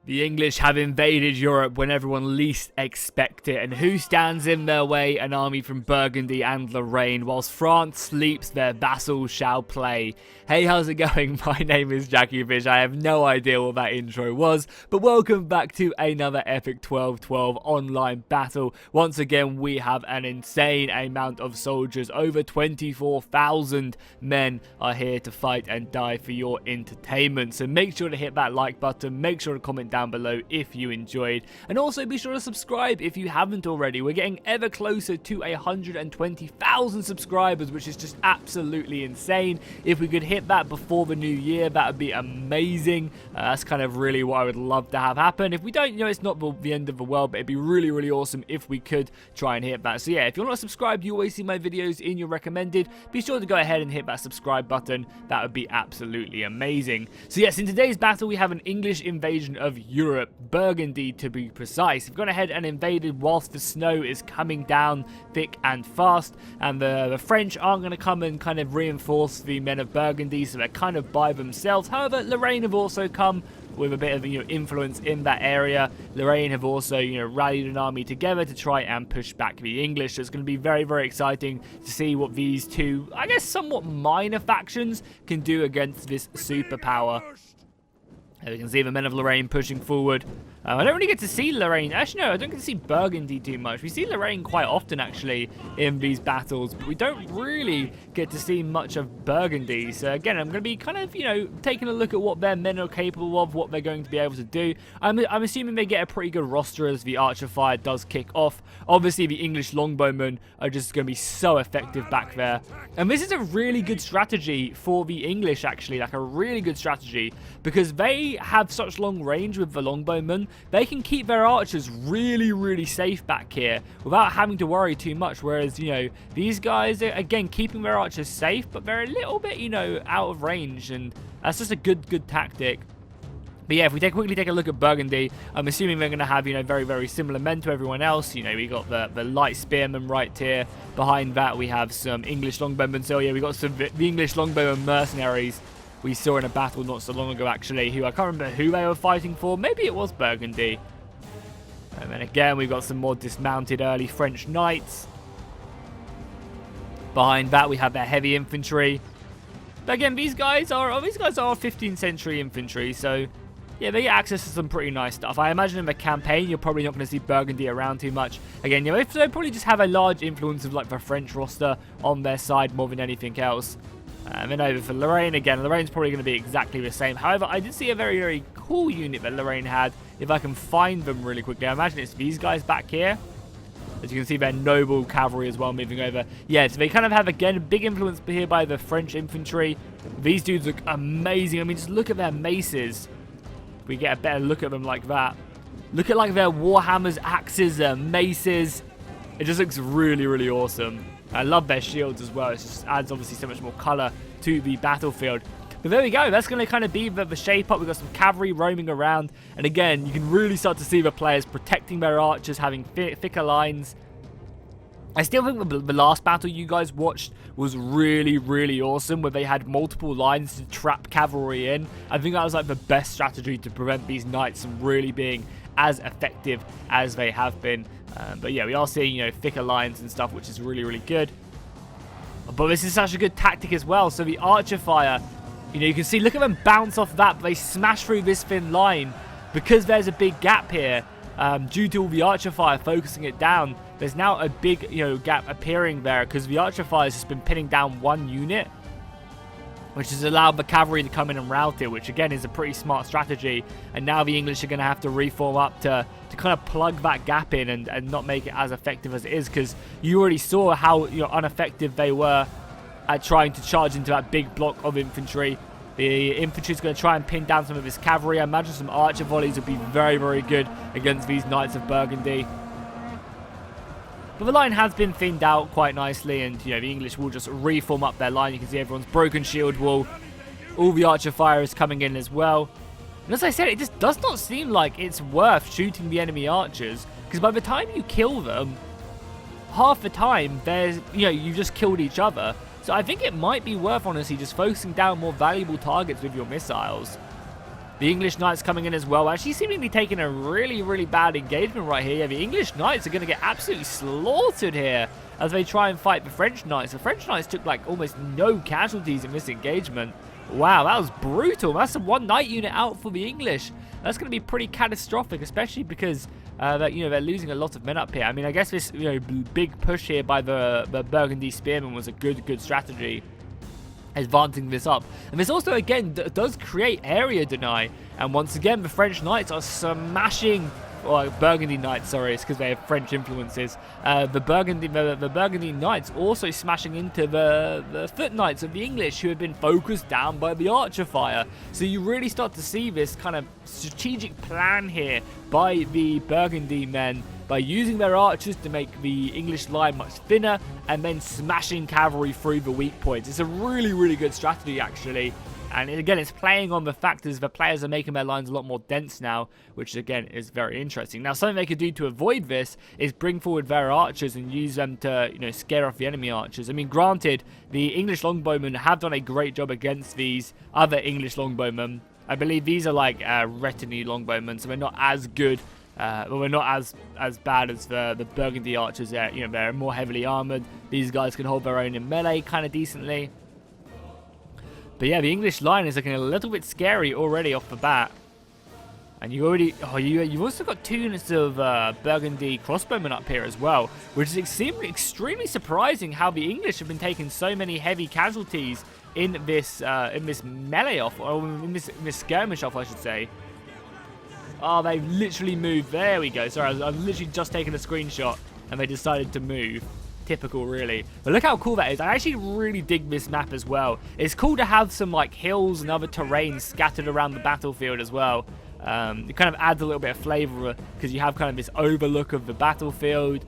The English have invaded Europe when everyone least expect it, and who stands in their way? An army from Burgundy and Lorraine. Whilst France sleeps, their vassals shall play. Hey, how's it going? My name is Jackie Fish. I have no idea what that intro was, but welcome back to another epic 12-12 online battle. Once again, we have an insane amount of soldiers. Over 24,000 men are here to fight and die for your entertainment. So make sure to hit that like button, make sure to comment down below if you enjoyed, and also be sure to subscribe if you haven't already. We're getting ever closer to 120,000 subscribers, which is just absolutely insane. If we could hit that before the new year, that would be amazing. That's kind of really what I would love to have happen. If we don't, it's not the end of the world, but it'd be really, really awesome if we could try and hit that. So yeah, if you're not subscribed, you always see my videos in your recommended. Be sure to go ahead and hit that subscribe button. That would be absolutely amazing. So yes, in today's battle, we have an English invasion of Europe, Burgundy to be precise. We've gone ahead and invaded whilst the snow is coming down thick and fast, and the French aren't going to come and kind of reinforce the men of Burgundy, so they're kind of by themselves. However, Lorraine have also come with a bit of influence in that area. Lorraine have also rallied an army together to try and push back the English. So it's going to be very, very exciting to see what these two, I guess, somewhat minor factions can do against this superpower. As you can see, the men of Lorraine pushing forward. I don't really get to see Lorraine. Actually, no, I don't get to see Burgundy too much. We see Lorraine quite often, actually, in these battles, but we don't really get to see much of Burgundy. So, again, I'm going to be kind of, taking a look at what their men are capable of, what they're going to be able to do. I'm assuming they get a pretty good roster as the archer fire does kick off. Obviously, the English longbowmen are just going to be so effective back there. And this is a really good strategy for the English, actually, like a really good strategy, because they have such long range with the longbowmen. They can keep their archers really, really safe back here without having to worry too much. Whereas, these guys are, again, keeping their archers safe, but they're a little bit, out of range. And that's just a good tactic. But yeah, if we quickly take a look at Burgundy, I'm assuming they're going to have, very, very similar men to everyone else. We got the light spearmen right here. Behind that, we have some English longbowmen. So yeah, we got the English longbowmen mercenaries we saw in a battle not so long ago, actually, who I can't remember who they were fighting for. Maybe it was Burgundy. And then again, we've got some more dismounted early French knights. Behind that, we have their heavy infantry. But again, these guys are 15th century infantry, so yeah, they get access to some pretty nice stuff. I imagine in the campaign, you're probably not going to see Burgundy around too much. Again, they probably just have a large influence of like the French roster on their side more than anything else. And then over for Lorraine, again, Lorraine's probably going to be exactly the same. However, I did see a very, very cool unit that Lorraine had. If I can find them really quickly, I imagine it's these guys back here. As you can see, they're noble cavalry as well moving over. Yeah, so they kind of have, again, a big influence here by the French infantry. These dudes look amazing. I mean, just look at their maces. If we get a better look at them like that. Look at, like, their warhammers, axes, their maces. It just looks really, really awesome. I love their shields as well. It just adds obviously so much more colour to the battlefield. But there we go. That's going to kind of be the shape up. We've got some cavalry roaming around. And again, you can really start to see the players protecting their archers, having thicker lines. I still think the last battle you guys watched was really, really awesome, where they had multiple lines to trap cavalry in. I think that was like the best strategy to prevent these knights from really being as effective as they have been. But yeah, we are seeing, thicker lines and stuff, which is really, really good. But this is such a good tactic as well. So the archer fire, you can see, look at them bounce off that, but they smash through this thin line because there's a big gap here. Due to all the archer fire focusing it down, there's now a big, gap appearing there because the archer fire has just been pinning down one unit, which has allowed the cavalry to come in and rout it, which again is a pretty smart strategy. And now the English are going to have to reform up to kind of plug that gap in and not make it as effective as it is, because you already saw how ineffective they were at trying to charge into that big block of infantry. The infantry is going to try and pin down some of this cavalry. I imagine some archer volleys would be very, very good against these Knights of Burgundy. But the line has been thinned out quite nicely, and the English will just reform up their line. You can see everyone's broken shield wall. All the archer fire is coming in as well. And as I said, it just does not seem like it's worth shooting the enemy archers, because by the time you kill them, half the time there's you just killed each other. So I think it might be worth, honestly, just focusing down more valuable targets with your missiles. The English Knights coming in as well, actually seemingly taking a really, really bad engagement right here. Yeah, the English Knights are going to get absolutely slaughtered here as they try and fight the French Knights. The French Knights took like almost no casualties in this engagement. Wow, that was brutal. That's a 1 knight unit out for the English. That's going to be pretty catastrophic, especially because they're losing a lot of men up here. I mean, I guess this big push here by the Burgundy Spearmen was a good strategy, advancing this up. And this also, again, does create area deny. And once again, the French Knights are smashing, or Burgundy Knights, sorry, it's because they have French influences. The Burgundy Knights also smashing into the Foot Knights of the English, who have been focused down by the archer fire. So you really start to see this kind of strategic plan here by the Burgundy men, by using their archers to make the English line much thinner and then smashing cavalry through the weak points. It's a really, really good strategy, actually. And again, it's playing on the factors the players are making their lines a lot more dense now, which again is very interesting. Now, something they could do to avoid this is bring forward their archers and use them to, scare off the enemy archers. I mean, granted, the English longbowmen have done a great job against these other English longbowmen. I believe these are like retinue longbowmen, so they're not as good. Well, we're not as bad as the Burgundy archers. They're more heavily armored. These guys can hold their own in melee kind of decently. But yeah, the English line is looking a little bit scary already off the bat. And you've also got 2 units of Burgundy crossbowmen up here as well, which is extremely surprising how the English have been taking so many heavy casualties in this melee off, or in this skirmish off, I should say. Oh, they've literally moved. There we go. Sorry, I've literally just taken a screenshot and they decided to move. Typical, really. But look how cool that is. I actually really dig this map as well. It's cool to have some like hills and other terrain scattered around the battlefield as well. It kind of adds a little bit of flavor because you have kind of this overlook of the battlefield.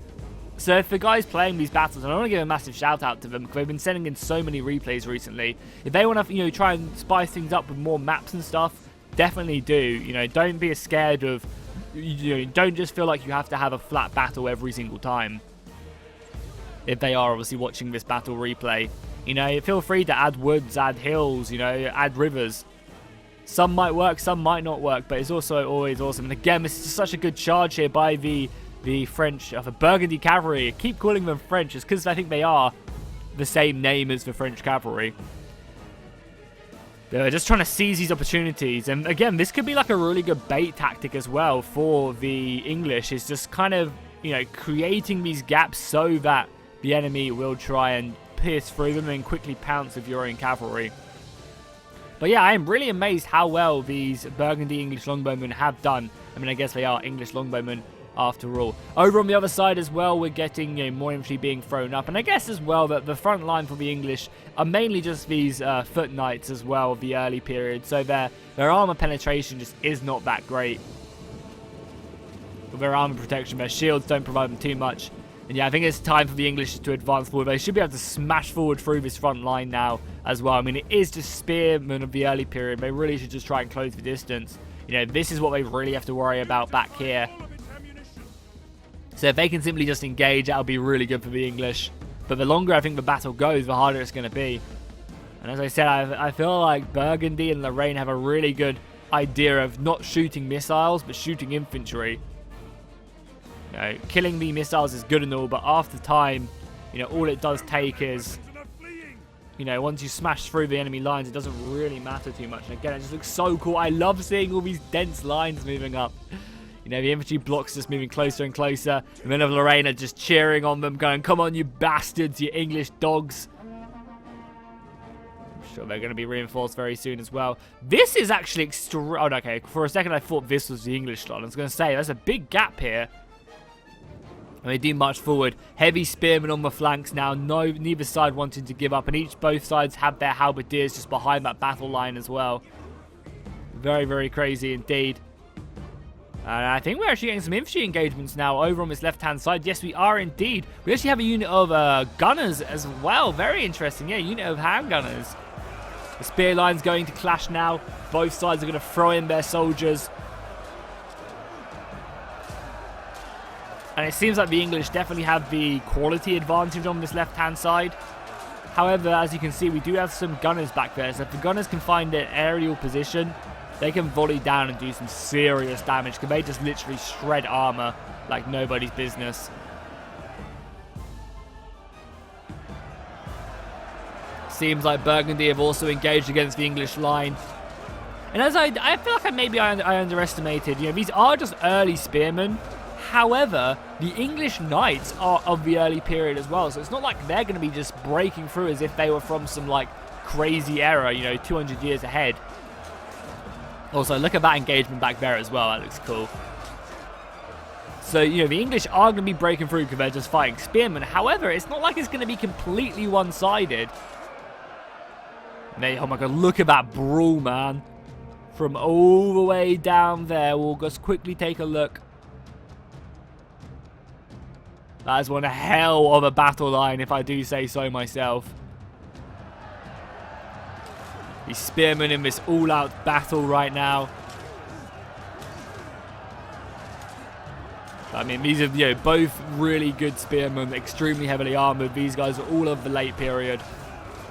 So if the guys playing these battles, and I want to give a massive shout out to them because they've been sending in so many replays recently. If they want to, try and spice things up with more maps and stuff, definitely do. Don't be scared of, don't just feel like you have to have a flat battle every single time. If they are obviously watching this battle replay, feel free to add woods, add hills, add rivers. Some might work, some might not work, but it's also always awesome. And again, this is such a good charge here by the French, the Burgundy cavalry. I keep calling them French, just because I think they are the same name as the French cavalry. They're just trying to seize these opportunities. And again, this could be like a really good bait tactic as well for the English. It's just kind of, creating these gaps so that the enemy will try and pierce through them and quickly pounce with your own cavalry. But yeah, I am really amazed how well these Burgundy English longbowmen have done. I mean, I guess they are English longbowmen after all. Over on the other side as well, we're getting more infantry being thrown up. And I guess as well that the front line for the English are mainly just these Foot Knights as well of the early period. So their armor penetration just is not that great. With their armor protection, their shields don't provide them too much. And yeah, I think it's time for the English to advance forward. They should be able to smash forward through this front line now as well. I mean, it is just spearmen of the early period. They really should just try and close the distance. This is what they really have to worry about back here. So if they can simply just engage, that'll be really good for the English. But the longer I think the battle goes, the harder it's going to be. And as I said, I feel like Burgundy and Lorraine have a really good idea of not shooting missiles, but shooting infantry. Killing the missiles is good and all, but after time, all it does take is, once you smash through the enemy lines, it doesn't really matter too much. And again, it just looks so cool. I love seeing all these dense lines moving up. The infantry blocks just moving closer and closer. The men of Lorraine are just cheering on them, going, "Come on, you bastards, you English dogs." I'm sure they're going to be reinforced very soon as well. This is actually oh, okay. For a second, I thought this was the English line. I was going to say, there's a big gap here. And they do march forward. Heavy spearmen on the flanks now. Neither side wanting to give up. And both sides have their halberdiers just behind that battle line as well. Very, very crazy indeed. And I think we're actually getting some infantry engagements now over on this left-hand side. Yes, we are indeed. We actually have a unit of gunners as well. Very interesting. Yeah, unit of handgunners. The spear line's going to clash now. Both sides are going to throw in their soldiers. And it seems like the English definitely have the quality advantage on this left-hand side. However, as you can see, we do have some gunners back there. So if the gunners can find an aerial position, they can volley down and do some serious damage. Can they just literally shred armor like nobody's business. Seems like Burgundy have also engaged against the English line. And as I feel like I underestimated, you know, these are just early spearmen. However, the English knights are of the early period as well. So it's not like they're going to be just breaking through as if they were from some like crazy era, you know, 200 years ahead. Also, look at that engagement back there as well. That looks cool. So, you know, the English are going to be breaking through because they're just fighting spearmen. However, it's not like it's going to be completely one-sided. Oh my god, look at that brawl, man. From all the way down there, we'll just quickly take a look. That is one hell of a battle line, if I do say so myself. These spearmen in this all-out battle right now. I mean, these are, you know, both really good spearmen, extremely heavily armored. These guys are all of the late period.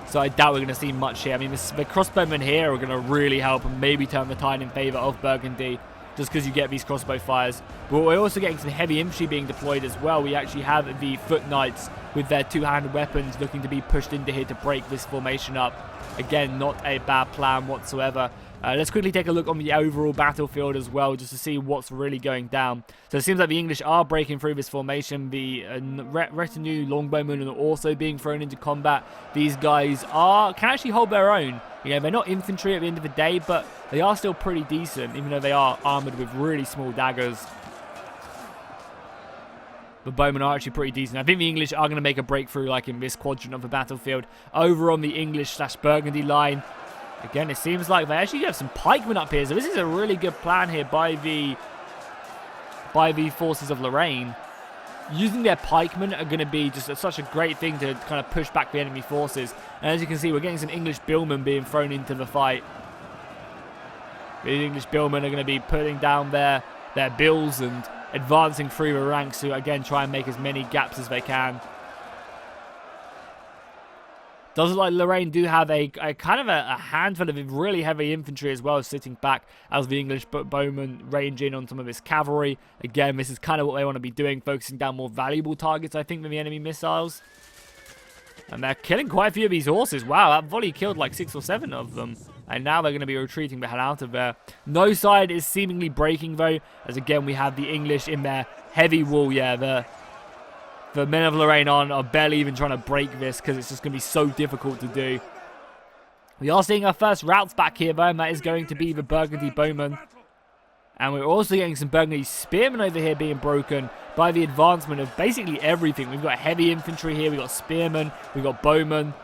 So I doubt we're going to see much here. I mean, the crossbowmen here are going to really help and maybe turn the tide in favour of Burgundy, just because you get these crossbow fires. But we're also getting some heavy infantry being deployed as well. We actually have the foot knights with their two-handed weapons looking to be pushed into here to break this formation up. Again, not a bad plan whatsoever. Let's quickly take a look on the overall battlefield as well, just to see what's really going down. So it seems like the English are breaking through this formation. The retinue longbowmen are also being thrown into combat. These guys can actually hold their own. You know, they're not infantry at the end of the day, but they are still pretty decent, even though they are armored with really small daggers. The bowmen are actually pretty decent. I think the English are going to make a breakthrough, like in this quadrant of the battlefield. Over on the English/Burgundy line, again, it seems like they actually have some pikemen up here. So this is a really good plan here by the forces of Lorraine. Using their pikemen are going to be just such a great thing to kind of push back the enemy forces. And as you can see, we're getting some English billmen being thrown into the fight. The English billmen are going to be putting down their bills and advancing through the ranks to, again, try and make as many gaps as they can. Does look like Lorraine do have a kind of a handful of really heavy infantry as well, sitting back as the English bowmen range in on some of this cavalry. Again, this is kind of what they want to be doing, focusing down more valuable targets, I think, than the enemy missiles. And they're killing quite a few of these horses. Wow, that volley killed like 6 or 7 of them. And now they're going to be retreating the hell out of there. No side is seemingly breaking, though, as again, we have the English in their heavy wall. Yeah, the men of Lorraine are barely even trying to break this because it's just going to be so difficult to do. We are seeing our first routes back here, though, and that is going to be the Burgundy bowmen. And we're also getting some Burgundy spearmen over here being broken by the advancement of basically everything. We've got heavy infantry here, we've got spearmen, we've got bowmen.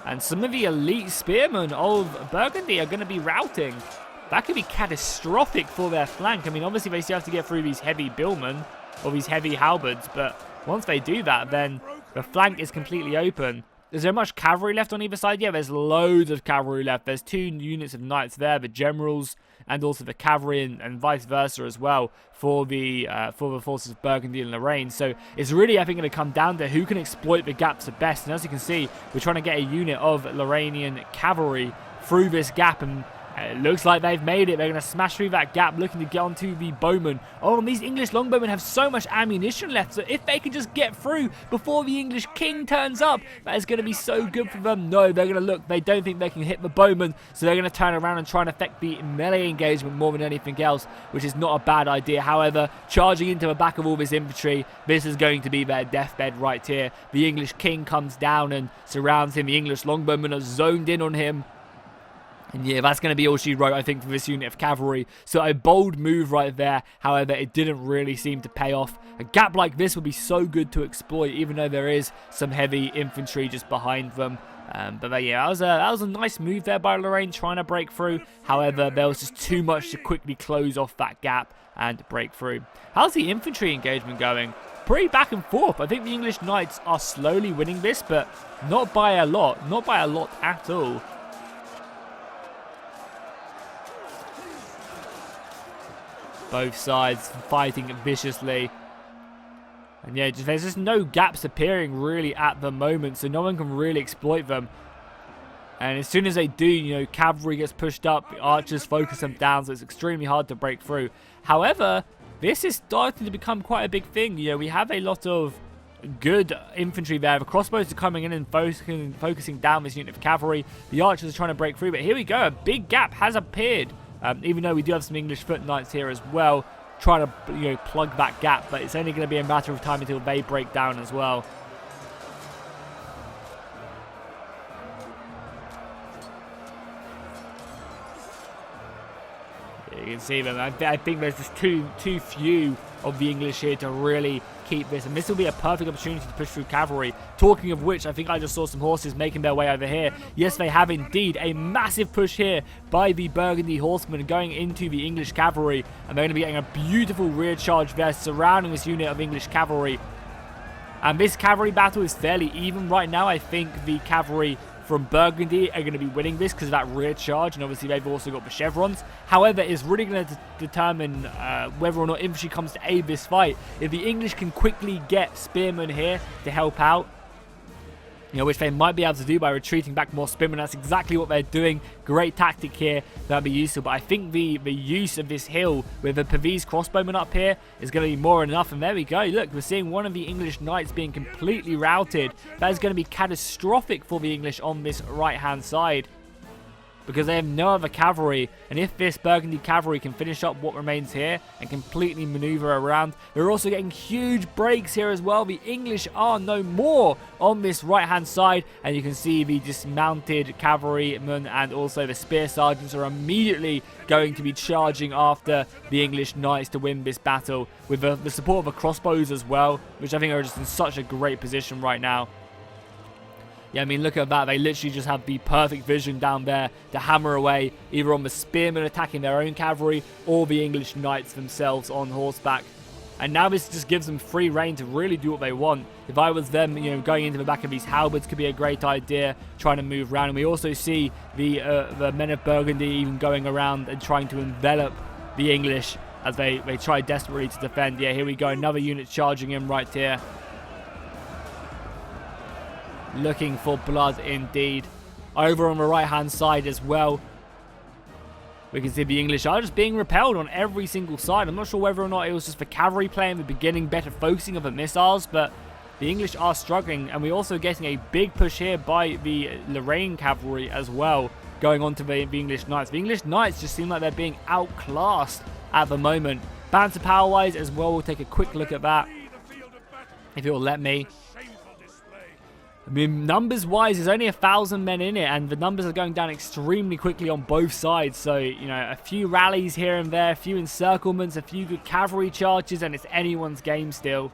And some of the elite spearmen of Burgundy are going to be routing. That could be catastrophic for their flank. I mean, obviously they still have to get through these heavy billmen, or these heavy halberds, but once they do that, then the flank is completely open. Is there much cavalry left on either side? Yeah, there's loads of cavalry left. There's 2 units of knights there, the generals, and also the cavalry, and vice versa as well for the forces of Burgundy and Lorraine. So it's really, I think, going to come down to who can exploit the gaps the best. And as you can see, we're trying to get a unit of Lorrainian cavalry through this gap, and it looks like they've made it. They're going to smash through that gap, looking to get onto the bowmen. Oh, and these English longbowmen have so much ammunition left, so if they can just get through before the English king turns up, that is going to be so good for them. No, they're going to look. They don't think they can hit the bowmen, so they're going to turn around and try and affect the melee engagement more than anything else, which is not a bad idea. However, charging into the back of all this infantry, this is going to be their deathbed right here. The English king comes down and surrounds him. The English longbowmen are zoned in on him. And yeah, that's going to be all she wrote, I think, for this unit of cavalry. So a bold move right there. However, it didn't really seem to pay off. A gap like this would be so good to exploit, even though there is some heavy infantry just behind them. But yeah, that was a nice move there by Lorraine, trying to break through. However, there was just too much to quickly close off that gap and break through. How's the infantry engagement going? Pretty back and forth. I think the English knights are slowly winning this, but not by a lot. Not by a lot at all. Both sides fighting viciously. And yeah, there's just no gaps appearing really at the moment, so no one can really exploit them. And as soon as they do, you know, cavalry gets pushed up, the archers focus them down, so it's extremely hard to break through. However, this is starting to become quite a big thing. You know, we have a lot of good infantry there. The crossbows are coming in and focusing down this unit of cavalry. The archers are trying to break through, but here we go. A big gap has appeared, even though we do have some English foot knights here as well, trying to, you know, plug that gap, but it's only going to be a matter of time until they break down as well. You can see them. I think there's just too few of the English here to really keep this, and this will be a perfect opportunity to push through cavalry. Talking of which, I think I just saw some horses making their way over here. Yes, they have indeed. A massive push here by the Burgundy horsemen going into the English cavalry, and they're going to be getting a beautiful rear charge there surrounding this unit of English cavalry. And this cavalry battle is fairly even right now. I think the cavalry from Burgundy are going to be winning this because of that rear charge, and obviously they've also got the chevrons. However, it's really going to determine whether or not infantry comes to aid this fight. If the English can quickly get spearmen here to help out, you know, which they might be able to do by retreating back more spearmen, that's exactly what they're doing. Great tactic here, that'll be useful. But I think the use of this hill with the Pavese crossbowmen up here is going to be more than enough. And there we go. Look, we're seeing one of the English knights being completely routed. That is going to be catastrophic for the English on this right-hand side, because they have no other cavalry. And if this Burgundy cavalry can finish up what remains here and completely maneuver around, they're also getting huge breaks here as well. The English are no more on this right hand side, and you can see the dismounted cavalrymen and also the spear sergeants are immediately going to be charging after the English knights to win this battle, with the support of the crossbows as well, which I think are just in such a great position right now. Yeah, I mean, look at that. They literally just have the perfect vision down there to hammer away, either on the spearmen attacking their own cavalry or the English knights themselves on horseback. And now this just gives them free rein to really do what they want. If I was them, you know, going into the back of these halberds could be a great idea, trying to move around. And we also see the men of Burgundy even going around and trying to envelop the English as they try desperately to defend. Yeah, here we go. Another unit charging in right here. Looking for blood indeed. Over on the right hand side as well, we can see the English are just being repelled on every single side. I'm not sure whether or not it was just the cavalry play in the beginning, better focusing of the missiles, but the English are struggling. And we're also getting a big push here by the Lorraine cavalry as well, going on to the English knights. The English knights just seem like they're being outclassed at the moment. Banter power wise as well, we'll take a quick look at that, if it will let me. I mean, numbers-wise, there's only 1,000 men in it, and the numbers are going down extremely quickly on both sides. So, you know, a few rallies here and there, a few encirclements, a few good cavalry charges, and it's anyone's game still.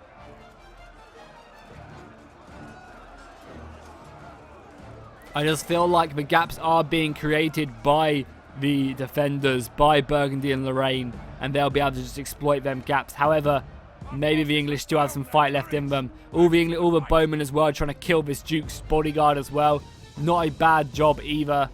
I just feel like the gaps are being created by the defenders, by Burgundy and Lorraine, and they'll be able to just exploit them gaps. However, maybe the English still have some fight left in them. All the bowmen as well, trying to kill this Duke's bodyguard as well. Not a bad job either.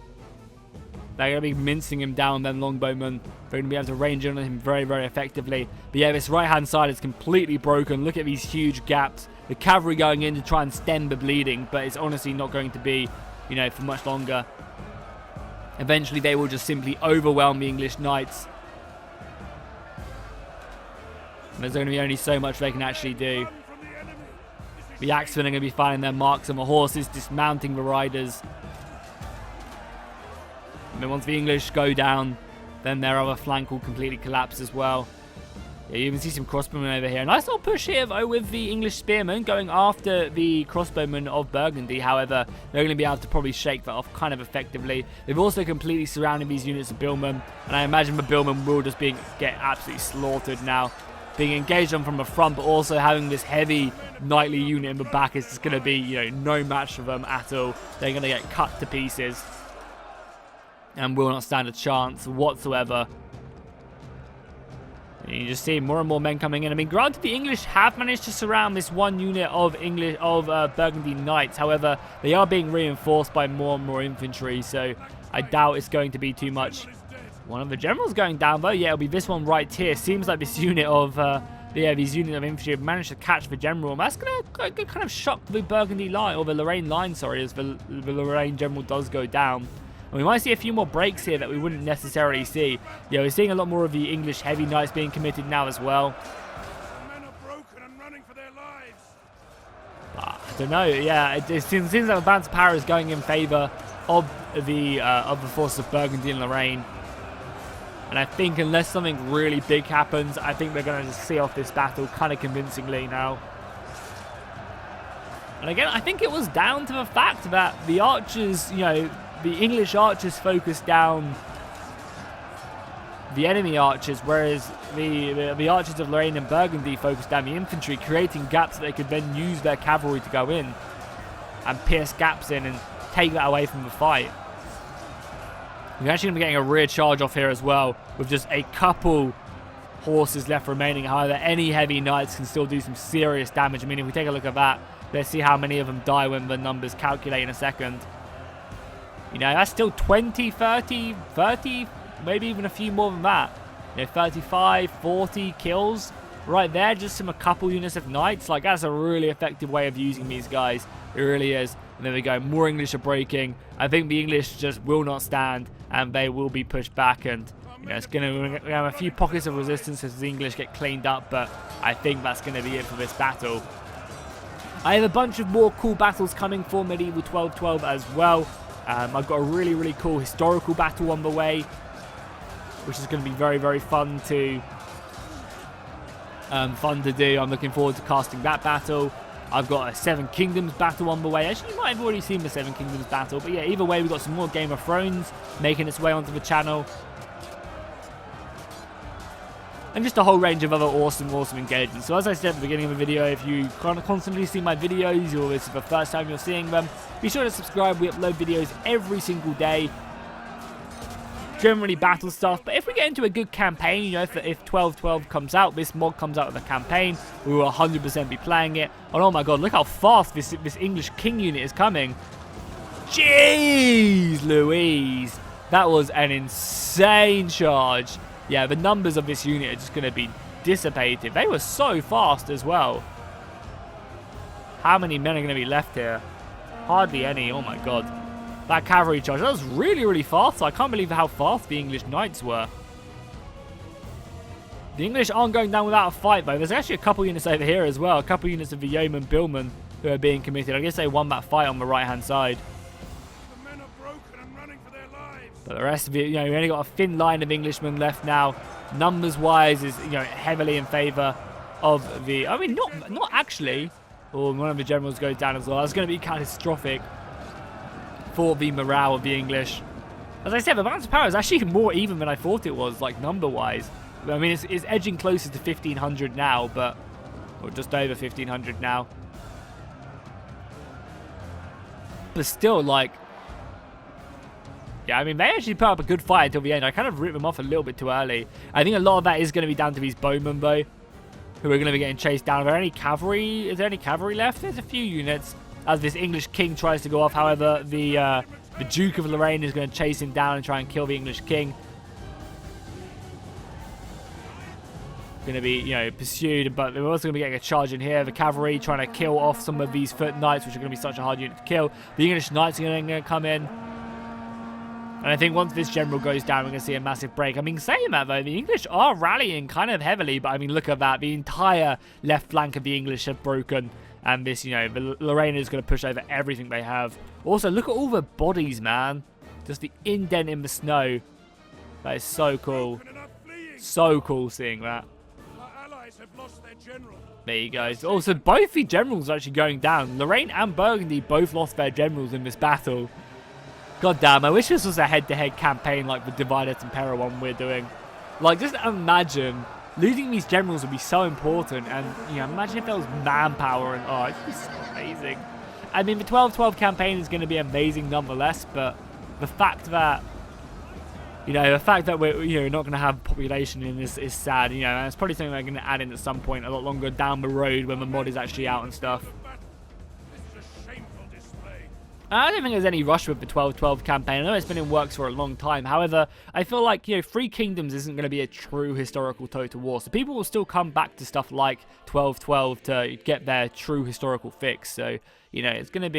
They're going to be mincing him down, then longbowmen. They're going to be able to range in on him very, very effectively. But yeah, this right-hand side is completely broken. Look at these huge gaps. The cavalry going in to try and stem the bleeding, but it's honestly not going to be, you know, for much longer. Eventually, they will just simply overwhelm the English knights. There's going to be only so much they can actually do. The axemen are going to be finding their marks on the horses, dismounting the riders. And then once the English go down, then their other flank will completely collapse as well. Yeah, you can see some crossbowmen over here. Nice little push here, though, with the English spearmen going after the crossbowmen of Burgundy. However, they're going to be able to probably shake that off kind of effectively. They've also completely surrounded these units of billmen, and I imagine the billmen will just get absolutely slaughtered now. Being engaged on from the front, but also having this heavy knightly unit in the back is just going to be, you know, no match for them at all. They're going to get cut to pieces and will not stand a chance whatsoever. And you just see more and more men coming in. I mean, granted, the English have managed to surround this one unit of Burgundy knights. However, they are being reinforced by more and more infantry, so I doubt it's going to be too much. One of the generals going down, though. Yeah, it'll be this one right here. Seems like this unit of yeah, these units of infantry have managed to catch the general. And that's going to kind of shock the Burgundy line, or the Lorraine line, sorry, as the Lorraine general does go down. And we might see a few more breaks here that we wouldn't necessarily see. Yeah, we're seeing a lot more of the English heavy knights being committed now as well. The men are broken and running for their lives. I don't know. Yeah, it seems like the balance of power is going in favour of the forces of Burgundy and Lorraine. And I think unless something really big happens, I think they're going to just see off this battle kind of convincingly now. And again, I think it was down to the fact that the archers, you know, the English archers focused down the enemy archers, whereas the archers of Lorraine and Burgundy focused down the infantry, creating gaps that they could then use their cavalry to go in and pierce gaps in and take that away from the fight. We're actually going to be getting a rear charge off here as well, with just a couple horses left remaining. However, any heavy knights can still do some serious damage. I mean, if we take a look at that, let's see how many of them die when the numbers calculate in a second. You know, that's still 20, 30, maybe even a few more than that. You know, 35, 40 kills right there, just from a couple units of knights. Like, that's a really effective way of using these guys. It really is. And there we go. More English are breaking. I think the English just will not stand, and they will be pushed back. And you know, we're gonna have a few pockets of resistance as the English get cleaned up. But I think that's going to be it for this battle. I have a bunch of more cool battles coming for Medieval 1212 as well. I've got a really, really cool historical battle on the way, which is going to be very, very fun to do. I'm looking forward to casting that battle. I've got a Seven Kingdoms battle on the way. Actually, you might have already seen the Seven Kingdoms battle, but yeah, either way, we've got some more Game of Thrones making its way onto the channel. And just a whole range of other awesome engagements. So as I said at the beginning of the video, if you constantly see my videos, or this is the first time you're seeing them, be sure to subscribe. We upload videos every single day. Generally battle stuff, but if we get into a good campaign, you know, if 1212 comes out, this mod comes out with a campaign, we will 100% be playing it. And oh my god, look how fast this English king unit is coming. Jeez Louise, that was an insane charge. Yeah, the numbers of this unit are just going to be dissipated. They were so fast as well. How many men are going to be left here? Hardly any. Oh my god. That cavalry charge, that was really, really fast. I can't believe how fast the English knights were. The English aren't going down without a fight, though. There's actually a couple units over here as well. A couple units of the yeoman billmen who are being committed. I guess they won that fight on the right-hand side. The men are broken and running for their lives. But the rest of it, you know, we only got a thin line of Englishmen left now. Numbers-wise is, you know, heavily in favour of the... I mean, not actually. Oh, one of the generals goes down as well. That's going to be catastrophic for the morale of the English. As I said, the balance of power is actually more even than I thought it was, like number-wise. I mean, it's edging closer to 1,500 now, but... or just over 1,500 now. But still, like... yeah, I mean, they actually put up a good fight until the end. I kind of ripped them off a little bit too early. I think a lot of that is going to be down to these bowmen, though, who are going to be getting chased down. Are there any cavalry? Is there any cavalry left? There's a few units as this English king tries to go off. However, the Duke of Lorraine is going to chase him down and try and kill the English king. Going to be, you know, pursued, but they're also going to be getting a charge in here. The cavalry trying to kill off some of these foot knights, which are going to be such a hard unit to kill. The English knights are going to come in. And I think once this general goes down, we're going to see a massive break. I mean, saying that, though, the English are rallying kind of heavily. But, I mean, look at that. The entire left flank of the English have broken. And this, you know, the Lorraine is going to push over everything they have. Also, look at all the bodies, man. Just the indent in the snow. That is so cool. So cool seeing that. Our allies have lost their general. There you go. Also, both the generals are actually going down. Lorraine and Burgundy both lost their generals in this battle. God damn, I wish this was a head-to-head campaign like the Divide et Impera one we're doing. Like, just imagine losing these generals would be so important, and you know, imagine if there was manpower and oh, it'd be so amazing. I mean, the 12-12 campaign is going to be amazing nonetheless, but the fact that we're not going to have population in this is sad. You know, and it's probably something they're going to add in at some point a lot longer down the road when the mod is actually out and stuff. I don't think there's any rush with the 12-12 campaign. I know it's been in works for a long time. However, I feel like, Three Kingdoms isn't going to be a true historical Total War. So people will still come back to stuff like 12-12 to get their true historical fix. So, it's going to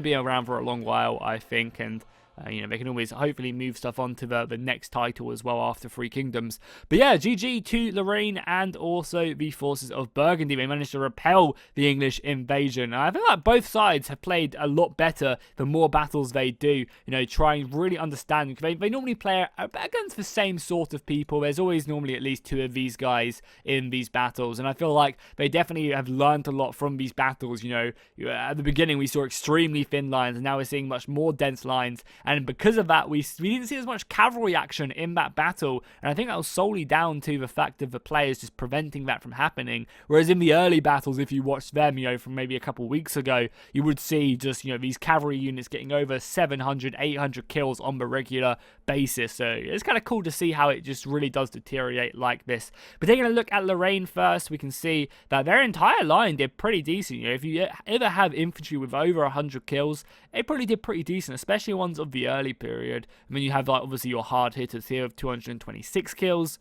be around for a long while, I think. And they can always hopefully move stuff on to the next title as well after Three Kingdoms. But yeah, GG to Lorraine and also the forces of Burgundy. They managed to repel the English invasion. And I feel like both sides have played a lot better the more battles they do. Try and really understand. They normally play against the same sort of people. There's always normally at least two of these guys in these battles. And I feel like they definitely have learned a lot from these battles. At the beginning we saw extremely thin lines, and now we're seeing much more dense lines. And because of that, we didn't see as much cavalry action in that battle. And I think that was solely down to the fact of the players just preventing that from happening. Whereas in the early battles, if you watched them, from maybe a couple of weeks ago, you would see just, these cavalry units getting over 700, 800 kills on the regular basis. So it's kind of cool to see how it just really does deteriorate like this. But taking a look at Lorraine first, we can see that their entire line did pretty decent. If you ever have infantry with over 100 kills, it probably did pretty decent, especially ones of the early period. I mean, you have obviously your hard hitters here of 226 kills.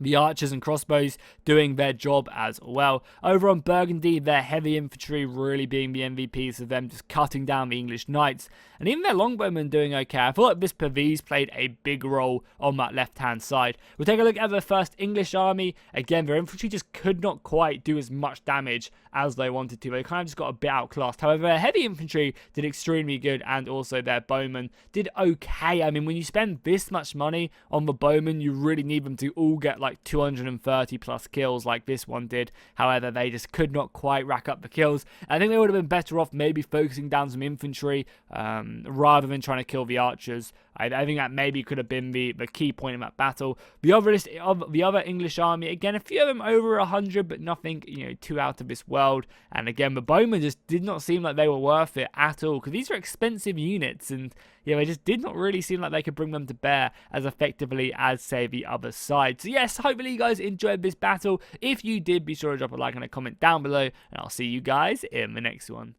The archers and crossbows doing their job as well. Over on Burgundy, their heavy infantry really being the MVPs of them, just cutting down the English knights. And even their longbowmen doing okay. I feel like this Pavese played a big role on that left-hand side. We'll take a look at the first English army. Again, their infantry just could not quite do as much damage as they wanted to. They kind of just got a bit outclassed. However, their heavy infantry did extremely good, and also their bowmen did okay. I mean, when you spend this much money on the bowmen, you really need them to all get like 230 plus kills like this one did. However, they just could not quite rack up the kills. I think they would have been better off maybe focusing down some infantry rather than trying to kill the archers. I think that maybe could have been the key point in that battle. The other English army, again, a few of them over 100, but nothing, too out of this world. And again, the bowmen just did not seem like they were worth it at all, because these are expensive units, and they just did not really seem like they could bring them to bear as effectively as, say, the other side. So yes, hopefully you guys enjoyed this battle. If you did, be sure to drop a like and a comment down below, and I'll see you guys in the next one.